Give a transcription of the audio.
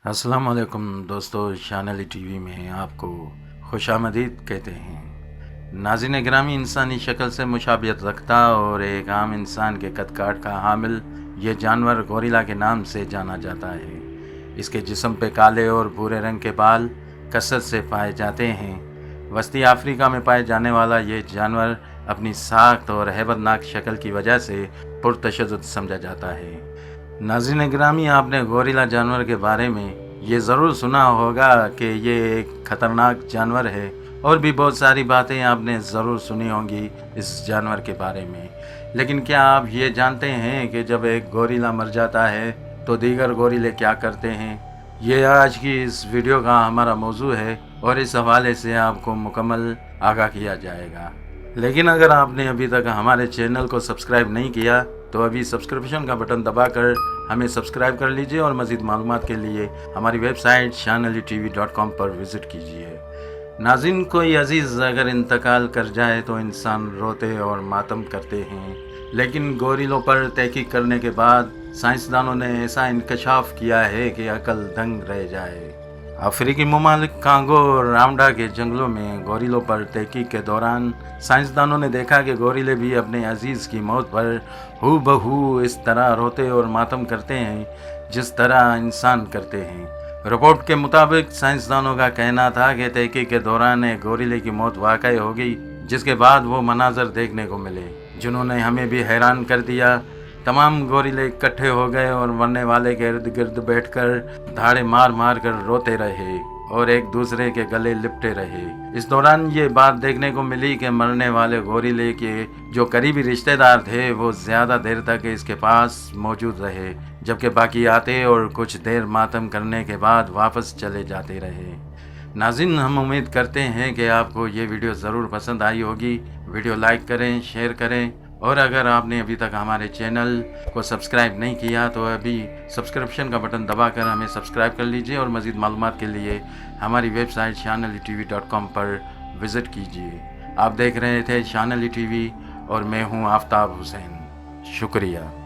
السلام علیکم دوستو، شان علی ٹی وی میں آپ کو خوش آمدید کہتے ہیں۔ ناظرین گرامی، انسانی شکل سے مشابہت رکھتا اور ایک عام انسان کے قد کاٹ کا حامل یہ جانور گوریلا کے نام سے جانا جاتا ہے۔ اس کے جسم پہ کالے اور بھورے رنگ کے بال کثرت سے پائے جاتے ہیں۔ وسطی افریقہ میں پائے جانے والا یہ جانور اپنی ساخت اور ہیبت ناک شکل کی وجہ سے پرتشدد سمجھا جاتا ہے۔ ناظرین گرامی، آپ نے گوریلا جانور کے بارے میں یہ ضرور سنا ہوگا کہ یہ ایک خطرناک جانور ہے، اور بھی بہت ساری باتیں آپ نے ضرور سنی ہوں گی اس جانور کے بارے میں۔ لیکن کیا آپ یہ جانتے ہیں کہ جب ایک گوریلا مر جاتا ہے تو دیگر گوریلے کیا کرتے ہیں؟ یہ آج کی اس ویڈیو کا ہمارا موضوع ہے، اور اس حوالے سے آپ کو مکمل آگاہ کیا جائے گا۔ لیکن اگر آپ نے ابھی تک ہمارے چینل کو سبسکرائب نہیں کیا تو ابھی سبسکرپشن کا بٹن دبا کر ہمیں سبسکرائب کر لیجئے، اور مزید معلومات کے لیے ہماری ویب سائٹ shanalitv.com پر وزٹ کیجئے۔ ناظرین، کوئی عزیز اگر انتقال کر جائے تو انسان روتے اور ماتم کرتے ہیں، لیکن گوریلوں پر تحقیق کرنے کے بعد سائنسدانوں نے ایسا انکشاف کیا ہے کہ عقل دنگ رہ جائے۔ افریقی ممالک کانگو اور رامڈا کے جنگلوں میں گوریلوں پر تحقیق کے دوران سائنسدانوں نے دیکھا کہ گوریلے بھی اپنے عزیز کی موت پر ہو بہو اس طرح روتے اور ماتم کرتے ہیں جس طرح انسان کرتے ہیں۔ رپورٹ کے مطابق سائنسدانوں کا کہنا تھا کہ تحقیق کے دوران ایک گوریلے کی موت واقع ہوگی، جس کے بعد وہ مناظر دیکھنے کو ملے جنہوں نے ہمیں بھی حیران کر دیا۔ تمام گوریلے اکٹھے ہو گئے اور مرنے والے کے ارد گرد بیٹھ کر دھاڑے مار مار کر روتے رہے اور ایک دوسرے کے گلے لپٹے رہے۔ اس دوران یہ بات دیکھنے کو ملی کہ مرنے والے گوریلے کے جو قریبی رشتہ دار تھے وہ زیادہ دیر تک اس کے پاس موجود رہے، جبکہ باقی آتے اور کچھ دیر ماتم کرنے کے بعد واپس چلے جاتے رہے۔ ناظرین، ہم امید کرتے ہیں کہ آپ کو یہ ویڈیو ضرور پسند آئی ہوگی۔ ویڈیو لائک کریں، شیئر کریں، اور اگر آپ نے ابھی تک ہمارے چینل کو سبسکرائب نہیں کیا تو ابھی سبسکرپشن کا بٹن دبا کر ہمیں سبسکرائب کر لیجئے، اور مزید معلومات کے لیے ہماری ویب سائٹ shanalitv.com پر وزٹ کیجئے۔ آپ دیکھ رہے تھے شان علی ٹی وی، اور میں ہوں آفتاب حسین۔ شکریہ۔